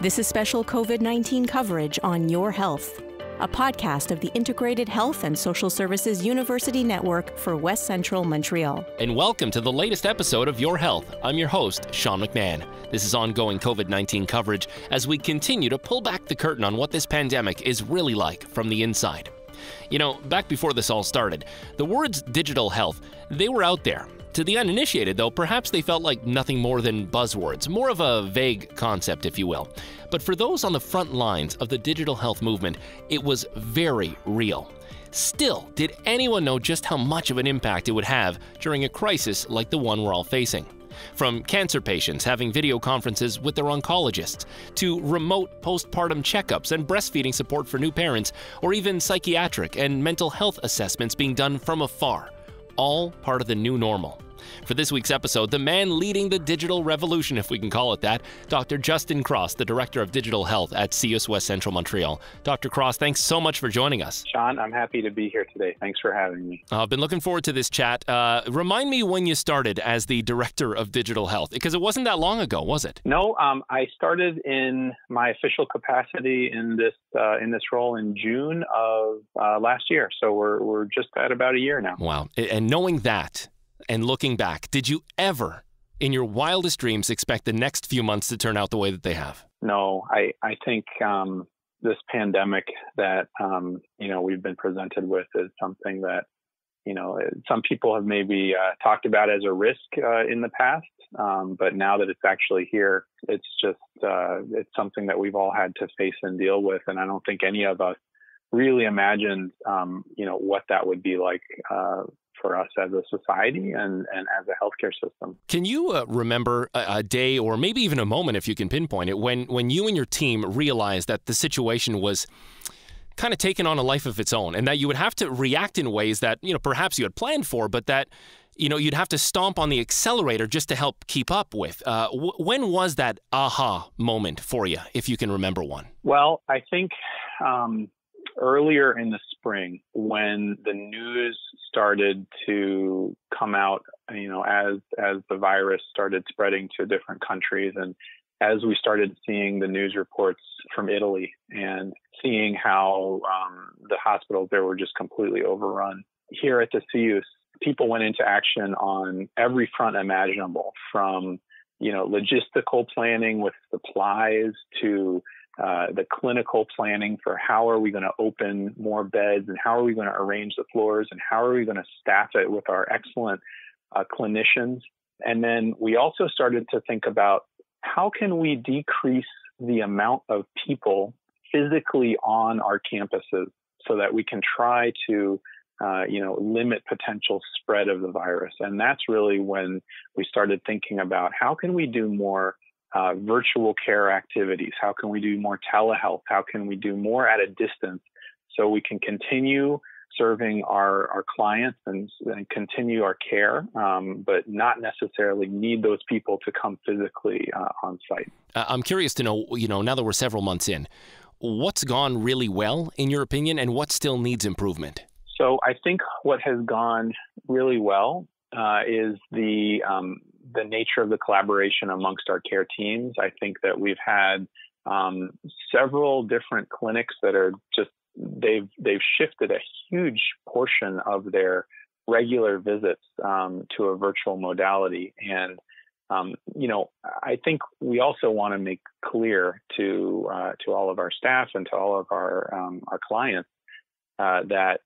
This is special COVID-19 coverage on Your Health, a podcast of the Integrated Health and Social Services University Network for West-Central Montreal. And welcome to the latest episode of Your Health. I'm your host, Shaun McMahon. This is ongoing COVID-19 coverage as we continue to pull back the curtain on what this pandemic is really like from the inside. You know, back before this all started, the words digital health, they were out there. To the uninitiated, though, perhaps they felt like nothing more than buzzwords, more of a vague concept, if you will. But for those on the front lines of the digital health movement, it was very real. Still, did anyone know just how much of an impact it would have during a crisis like the one we're all facing? From cancer patients having video conferences with their oncologists, to remote postpartum checkups and breastfeeding support for new parents, or even psychiatric and mental health assessments being done from afar. All part of the new normal. For this week's episode, the man leading the digital revolution, if we can call it that, Dr. Justin Cross, the Director of Digital Health at CIUSSS West-Central Montreal. Dr. Cross, thanks so much for joining us. Shaun, I'm happy to be here today. Thanks for having me. I've been looking forward to this chat. Remind me when you started as the Director of Digital Health, because it wasn't that long ago, was it? No, I started in my official capacity in this role in June of last year. So we're just at about a year now. Wow. And knowing that, and looking back, did you ever, in your wildest dreams, expect the next few months to turn out the way that they have? No, I think this pandemic that, we've been presented with is something that, some people have maybe talked about as a risk in the past. But now that it's actually here, it's something that we've all had to face and deal with. And I don't think any of us really imagined, what that would be like for us as a society and as a healthcare system. Can you remember a day or maybe even a moment, if you can pinpoint it, when you and your team realized that the situation was kind of taking on a life of its own and that you would have to react in ways that, perhaps you had planned for, but that, you'd have to stomp on the accelerator just to help keep up with? When was that aha moment for you, if you can remember one? Well, I think earlier in the spring, when the news started to come out, as the virus started spreading to different countries, and as we started seeing the news reports from Italy and seeing how the hospitals there were just completely overrun. Here at the CIUSSS, people went into action on every front imaginable, from logistical planning with supplies to the clinical planning for how are we going to open more beds and how are we going to arrange the floors and how are we going to staff it with our excellent clinicians. And then we also started to think about how can we decrease the amount of people physically on our campuses so that we can try to limit potential spread of the virus. And that's really when we started thinking about how can we do more virtual care activities? How can we do more telehealth? How can we do more at a distance so we can continue serving our clients and continue our care, but not necessarily need those people to come physically on site? I'm curious to know, now that we're several months in, what's gone really well, in your opinion, and what still needs improvement? So I think what has gone really well is the nature of the collaboration amongst our care teams. I think that we've had several different clinics that are just, they've shifted a huge portion of their regular visits to a virtual modality. And, I think we also want to make clear to all of our staff and to all of our clients that,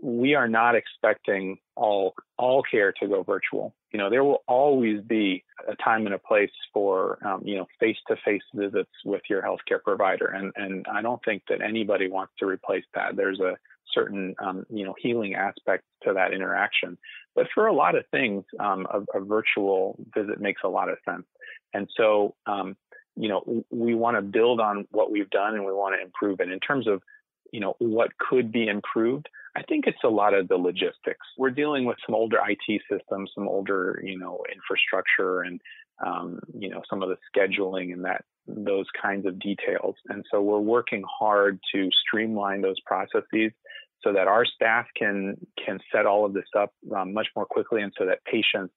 we are not expecting all care to go virtual. There will always be a time and a place for, face-to-face visits with your healthcare provider. And I don't think that anybody wants to replace that. There's a certain, healing aspect to that interaction. But for a lot of things, a virtual visit makes a lot of sense. And so, we want to build on what we've done and we want to improve it. In terms of, what could be improved, I think it's a lot of the logistics. We're dealing with some older IT systems, some older, infrastructure and, some of the scheduling and those kinds of details. And so we're working hard to streamline those processes so that our staff can set all of this up much more quickly, and so that patients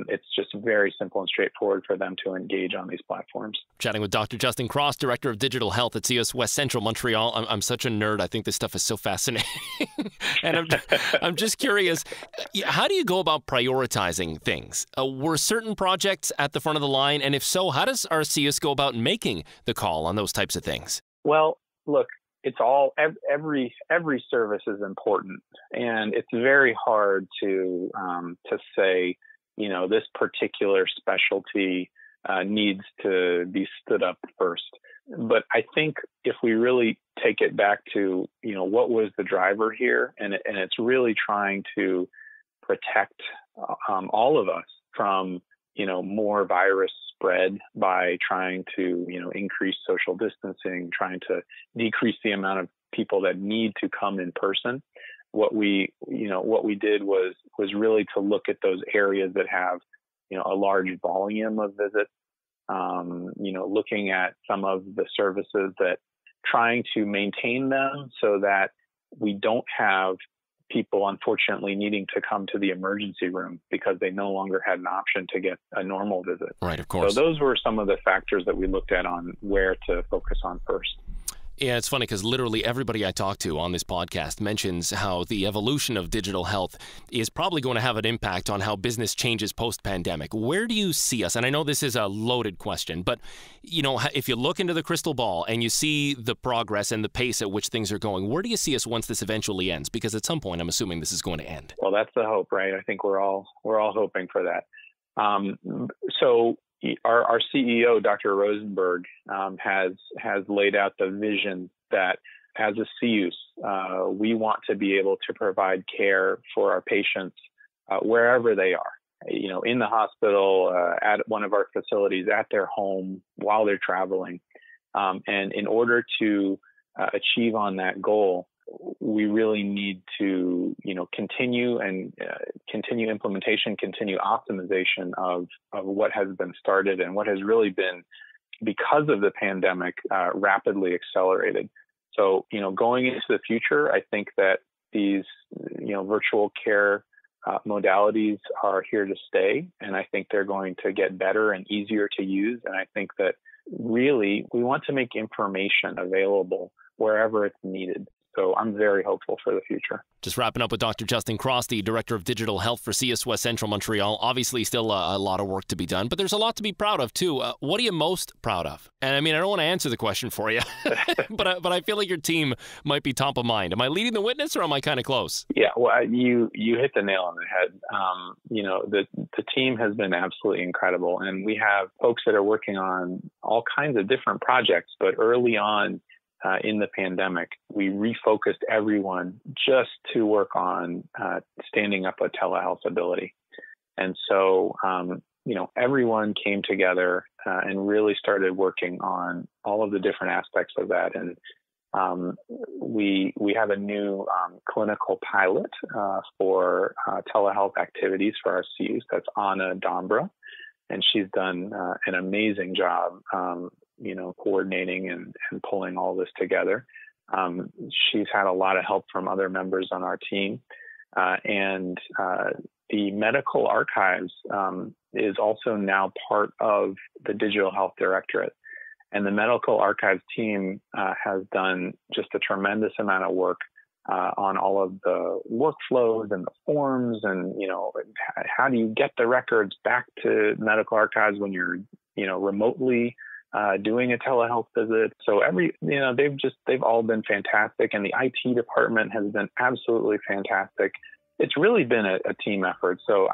it's just very simple and straightforward for them to engage on these platforms. Chatting with Dr. Justin Cross, Director of Digital Health at CIUSSS West-Central Montreal. I'm such a nerd. I think this stuff is so fascinating. And I'm just curious, how do you go about prioritizing things? Were certain projects at the front of the line? And if so, how does our CIUSSS go about making the call on those types of things? Well, look, it's all, every service is important. And it's very hard to say, this particular specialty needs to be stood up first. But I think if we really take it back to, what was the driver here, and it's really trying to protect all of us from, more virus spread by trying to, increase social distancing, trying to decrease the amount of people that need to come in person. What we did was really to look at those areas that have, a large volume of visits, looking at some of the services that trying to maintain them so that we don't have people, unfortunately, needing to come to the emergency room because they no longer had an option to get a normal visit. Right, of course. So those were some of the factors that we looked at on where to focus on first. Yeah, it's funny because literally everybody I talk to on this podcast mentions how the evolution of digital health is probably going to have an impact on how business changes post-pandemic. Where do you see us? And I know this is a loaded question, but if you look into the crystal ball and you see the progress and the pace at which things are going, where do you see us once this eventually ends? Because at some point, I'm assuming this is going to end. Well, that's the hope, right? I think we're all hoping for that. So our CEO, Dr. Rosenberg, has laid out the vision that as a CIUSSS, we want to be able to provide care for our patients wherever they are, in the hospital, at one of our facilities, at their home, while they're traveling. And in order to achieve on that goal, we really need to, continue implementation, continue optimization of what has been started and what has really been, because of the pandemic, rapidly accelerated. So, going into the future, I think that these, virtual care modalities are here to stay, and I think they're going to get better and easier to use. And I think that really we want to make information available wherever it's needed. So I'm very hopeful for the future. Just wrapping up with Dr. Justin Cross, the Director of Digital Health for CIUSSS West-Central Montreal. Obviously still a lot of work to be done, but there's a lot to be proud of too. What are you most proud of? And I don't want to answer the question for you, but I feel like your team might be top of mind. Am I leading the witness or am I kind of close? Yeah, well, you hit the nail on the head. The team has been absolutely incredible, and we have folks that are working on all kinds of different projects, but early on, in the pandemic, we refocused everyone just to work on standing up a telehealth ability. And so, everyone came together and really started working on all of the different aspects of that. And we have a new clinical pilot for telehealth activities for our CIUSSS. That's Anna Dombra, and she's done an amazing job coordinating and pulling all this together. She's had a lot of help from other members on our team. And the medical archives is also now part of the Digital Health Directorate. And the medical archives team has done just a tremendous amount of work on all of the workflows and the forms and, how do you get the records back to medical archives when you're, remotely doing a telehealth visit. So they've all been fantastic, and the IT department has been absolutely fantastic. It's really been a team effort. So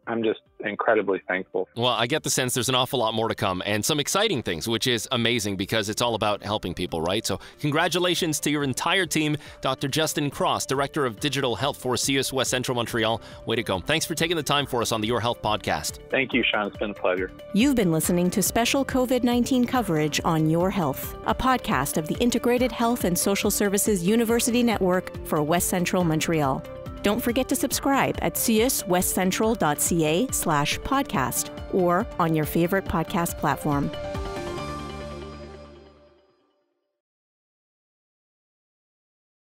I'm just incredibly thankful. Well, I get the sense there's an awful lot more to come and some exciting things, which is amazing because it's all about helping people, right? So congratulations to your entire team. Dr. Justin Cross, Director of Digital Health for CIUSSS West-Central Montreal. Way to go. Thanks for taking the time for us on the Your Health podcast. Thank you, Shaun. It's been a pleasure. You've been listening to special COVID-19 coverage on Your Health, a podcast of the Integrated Health and Social Services University Network for West-Central Montreal. Don't forget to subscribe at ciusswestcentral.ca/podcast or on your favorite podcast platform.